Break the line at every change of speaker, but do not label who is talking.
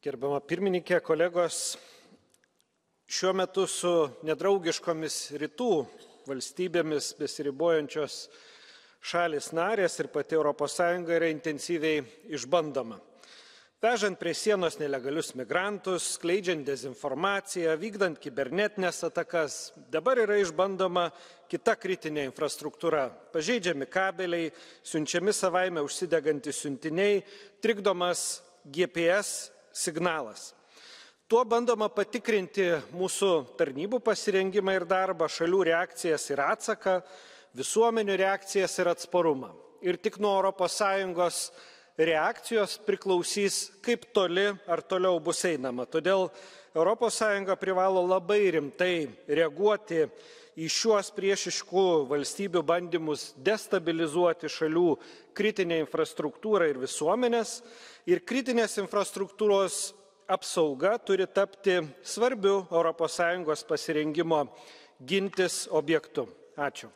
Gerbiama pirmininkė, kolegos, šiuo metu su nedraugiškomis rytų valstybėmis besiribojančios šalis narės ir pati ES yra intensyviai išbandoma. Vežant prie sienos nelegalius migrantus, skleidžiant dezinformaciją, vykdant kibernetinės atakas, dabar yra išbandoma kita kritinė infrastruktūra. Pažeidžiami kabeliai, siunčiami savaime užsidegantys siuntiniai, trikdomas GPS signalas. Tuo bandoma patikrinti mūsų tarnybų pasirengimą ir darbą, šalių reakcijas ir atsaką, visuomenių reakcijas ir atsparumą. Ir tik nuo ES reakcijos priklausys, kaip toli ar toliau bus einama. Todėl ES privalo labai rimtai reaguoti į šiuos priešiškų valstybių bandymus destabilizuoti šalių kritinę infrastruktūrą ir visuomenės. Ir kritinės infrastruktūros apsauga turi tapti svarbiu ES pasirengimo gintis objektu. Ačiū.